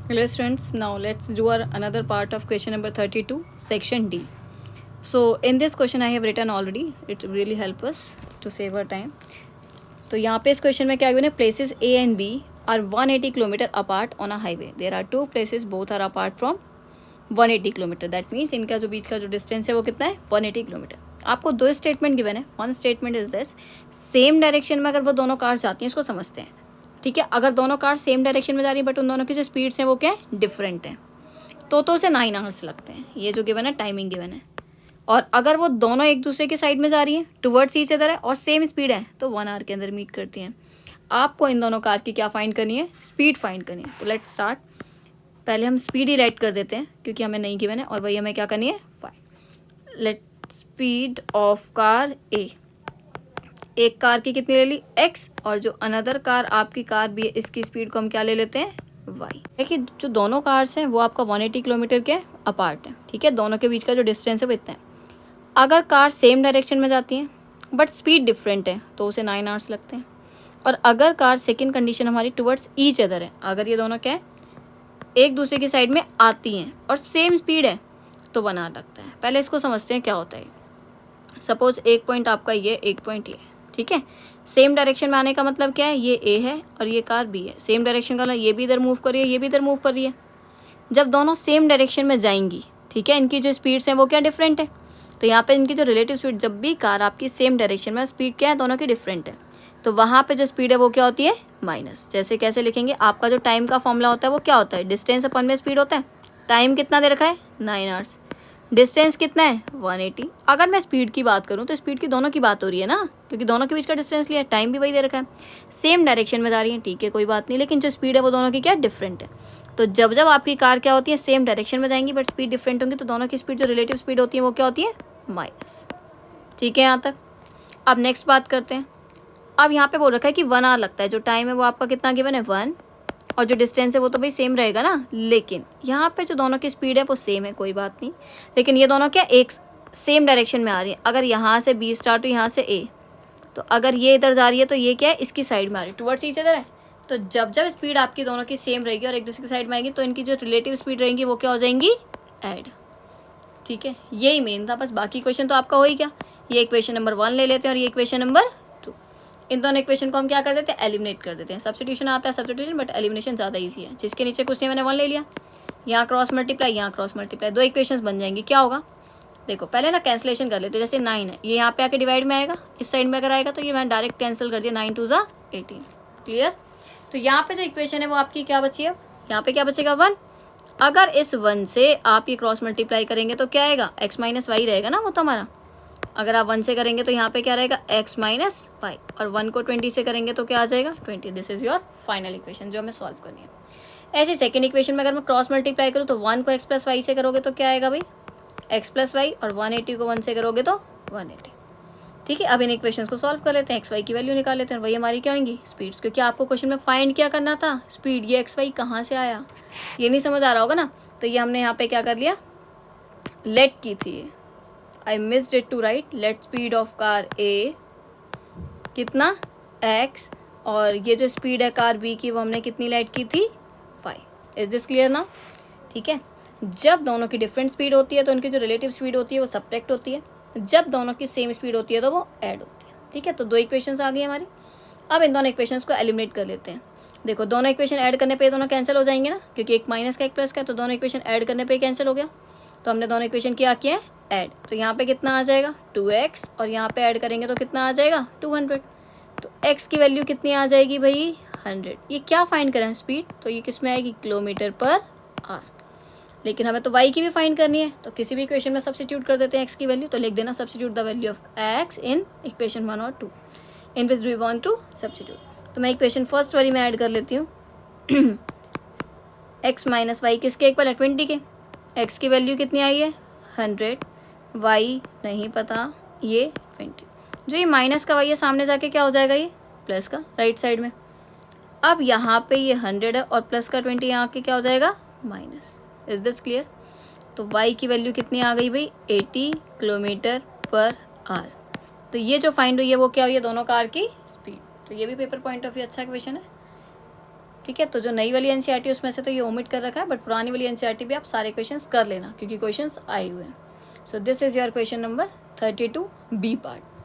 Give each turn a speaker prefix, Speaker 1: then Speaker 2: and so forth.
Speaker 1: Hello students, now let's do our another part of question number 32, section D. So in this question I have written already, it really help us to save our time. तो यहाँ पे इस question में क्या given है, places A and B are 180 kilometre apart on a highway. There are two places both are apart from 180 kilometre. That means इनका जो बीच का जो डिस्टेंस है वो कितना है, 180 किलोमीटर. आपको दो स्टेटमेंट गिवन है. One statement is this, same direction में अगर वो दोनों कार्स जाती हैं, इसको समझते हैं. ठीक है, अगर दोनों कार सेम डायरेक्शन में जा रही है बट उन दोनों की जो स्पीड्स हैं वो क्या है, डिफरेंट है, तो उसे 9 आवर्स लगते हैं. ये जो गिवन है टाइमिंग गिवन है. और अगर वो दोनों एक दूसरे की साइड में जा रही हैं, टुवर्ड्स ईच अदर है और सेम स्पीड है, तो 1 आवर के अंदर मीट करती हैं. आपको इन दोनों कार की क्या फाइंड करनी है, स्पीड फाइंड करनी है. तो लेट्स स्टार्ट. पहले हम स्पीड ही राइट कर देते हैं क्योंकि हमें नहीं गिवन है, और वही हमें क्या करनी है, find. Let speed of car A. एक कार की कितनी ले ली, x, और जो अनदर कार आपकी कार भी है इसकी स्पीड को हम क्या ले लेते हैं, y. देखिए जो दोनों कार्स हैं वो आपका 180 किलोमीटर के अपार्ट है. ठीक है, दोनों के बीच का जो डिस्टेंस है वो इतना है. अगर कार सेम डायरेक्शन में जाती हैं बट स्पीड डिफरेंट है तो उसे 9 आवर्स लगते हैं. और अगर कार सेकेंड कंडीशन हमारी टुवर्ड्स ईच अदर है, अगर ये दोनों क्या है, एक दूसरे की साइड में आती हैं और सेम स्पीड है, तो 1 आवर लगता है. पहले इसको समझते हैं क्या होता है. सपोज एक पॉइंट आपका ये, एक पॉइंट ये. ठीक है, सेम डायरेक्शन में आने का मतलब क्या है, ये ए है और ये कार बी है. सेम डायरेक्शन का मतलब ये भी इधर मूव कर रही है, ये भी इधर मूव कर रही है. जब दोनों सेम डायरेक्शन में जाएंगी, ठीक है, इनकी जो स्पीड्स हैं वो क्या डिफरेंट है, तो यहाँ पे इनकी जो रिलेटिव स्पीड, जब भी कार आपकी सेम डायरेक्शन में, स्पीड क्या है दोनों की डिफरेंट है, तो वहाँ पे जो स्पीड है वो क्या होती है, माइनस. जैसे कैसे लिखेंगे, आपका जो टाइम का फॉर्मूला होता है वो क्या होता है, डिस्टेंस अपन में स्पीड होता है. टाइम कितना दे रखा है, 9 आवर्स. डिस्टेंस कितना है, 180. अगर मैं स्पीड की बात करूँ तो स्पीड की दोनों की बात हो रही है ना, क्योंकि दोनों के बीच का डिस्टेंस लिया है. टाइम भी वही दे रखा है, सेम डायरेक्शन में जा रही है, ठीक है कोई बात नहीं, लेकिन जो स्पीड है वो दोनों की क्या डिफरेंट है. तो जब जब आपकी कार क्या होती है, सेम डायरेक्शन में जाएंगी बट स्पीड डिफरेंट होंगी, तो दोनों की स्पीड जो रिलेटिव स्पीड होती है वो क्या होती है, माइनस. ठीक है यहाँ तक. अब नेक्स्ट बात करते हैं. अब यहाँ पे बोल रखा है कि 1 आवर लगता है. जो टाइम है वो आपका कितना गिवन है, 1, और जो डिस्टेंस है वो तो भाई सेम रहेगा ना. लेकिन यहाँ पे जो दोनों की स्पीड है वो सेम है, कोई बात नहीं, लेकिन ये दोनों क्या एक सेम डायरेक्शन में आ रही है. अगर यहाँ से बी स्टार्ट हो, यहाँ से ए, तो अगर ये इधर जा रही है तो ये क्या है, इसकी साइड में आ रही है, टुवर्ड्स ईच अदर है. तो जब जब स्पीड आपकी दोनों की सेम रहेगी और एक दूसरे की साइड में आएगी, तो इनकी जो रिलेटिव स्पीड रहेंगी वो क्या हो जाएंगी, ऐड. ठीक है, यही मेन था बस. बाकी क्वेश्चन तो आपका हो ही क्या. ये इक्वेशन नंबर 1 ले लेते हैं और ये इक्वेशन नंबर 2. इन दोनों इक्वेशन को हम क्या कर देते हैं, एलिमिनेट कर देते हैं. सब्स्टिट्यूशन आता है सब्स्टिट्यूशन, बट एलिमिनेशन ज़्यादा ईजी है. जिसके नीचे कुछ नहीं, मैंने 1 ले लिया, यहाँ क्रॉस मल्टीप्लाई, यहाँ क्रॉस मल्टीप्लाई, दो इक्वेशंस बन जाएंगी. क्या होगा, देखो पहले ना कैंसिलेशन कर लेते हैं. जैसे 9 है, ये यहाँ पे आके डिवाइड में आएगा, इस साइड में अगर आएगा तो ये मैंने डायरेक्ट कैंसिल कर दिया, 9 2 ज़ा 18. क्लियर. तो यहाँ पे जो इक्वेशन है वो आपकी क्या बची है, यहाँ पे क्या बचेगा, 1. अगर इस 1 से आप ये क्रॉस मल्टीप्लाई करेंगे तो क्या आएगा, x माइनस वाई रहेगा ना वो तो हमारा. अगर आप 1 से करेंगे तो यहाँ पे क्या रहेगा, x माइनस वाई, और 1 को 20 से करेंगे तो क्या आ जाएगा, 20. This is your final equation जो हमें सॉल्व करनी है. ऐसे सेकंड इक्वेशन में अगर मैं क्रॉस मल्टीप्लाई करूँ तो 1 को x प्लस वाई से करोगे तो क्या आएगा भाई, x प्लस वाई, और 180 को 1 से करोगे तो 180. ठीक है, अब इन इक्वेशंस को सॉल्व कर लेते हैं, एक्स वाई की वैल्यू निकाल लेते हैं. वही हमारी क्या होंगी, स्पीड्स. क्योंकि आपको क्वेश्चन में फाइंड क्या करना था, स्पीड. ये एक्स वाई कहाँ से आया, ये नहीं समझ आ रहा होगा ना. तो ये हमने यहाँ पे क्या कर लिया, लेट की थी. I missed it to write. Let speed of car A कितना, x, और ये जो स्पीड है कार बी की वो हमने कितनी लेट की थी, 5. इज दिस क्लियर ना. ठीक है, जब दोनों की डिफरेंट स्पीड होती है तो उनकी जो रिलेटिव स्पीड होती है वो सब्ट्रैक्ट होती है. जब दोनों की सेम स्पीड होती है तो वो ऐड होती है. ठीक है, तो दो इक्वेशंस आ गई हमारी. अब इन दोनों इक्वेशंस को एलिमिनेट कर लेते हैं. देखो दोनों इक्वेशन ऐड करने पे दोनों कैंसिल हो जाएंगे ना, क्योंकि एक माइनस का एक प्लस का है, तो दोनों इक्वेशन ऐड करने पे कैंसिल हो गया. तो हमने दोनों इक्वेशन क्या किया है, ऐड. तो यहाँ पे कितना आ जाएगा, 2x, और यहाँ पे ऐड करेंगे तो कितना आ जाएगा, 200. तो x की वैल्यू कितनी आ जाएगी भाई, 100. ये क्या फाइंड करें, स्पीड. तो ये किस में आएगी, किलोमीटर पर आवर. लेकिन हमें तो y की भी फाइंड करनी है, तो किसी भी इक्वेशन में सब्स्टिट्यूट कर देते हैं x की वैल्यू. तो लिख देना substitute the value of x in equation 1 और 2. In which do you want to substitute. तो मैं इक्वेशन फर्स्ट वाली में ऐड कर लेती हूँ. x माइनस वाई किसके इक्वल है, 20 के. x की वैल्यू कितनी आई है, 100. y नहीं पता, ये 20. जो ये माइनस का y है सामने जाके क्या हो जाएगा, ये प्लस का राइट साइड में. अब यहाँ पे ये 100 है और प्लस का 20 यहाँ के क्या हो जाएगा, माइनस. Is this clear. तो y की वैल्यू कितनी आ गई भाई, 80 किलोमीटर पर आवर. तो ये जो फाइंड हुई है वो क्या हुई है, दोनों कार की स्पीड. तो ये भी पेपर पॉइंट ऑफ व्यू अच्छा क्वेश्चन है. ठीक है। तो जो नई वाली एनसीईआरटी उसमें से तो ये ओमिट कर रखा है, बट पुरानी वाली एनसीईआरटी भी आप सारे क्वेश्चंस कर लेना क्योंकि क्वेश्चंस आए हुए हैं। So this is your question number 32 B part.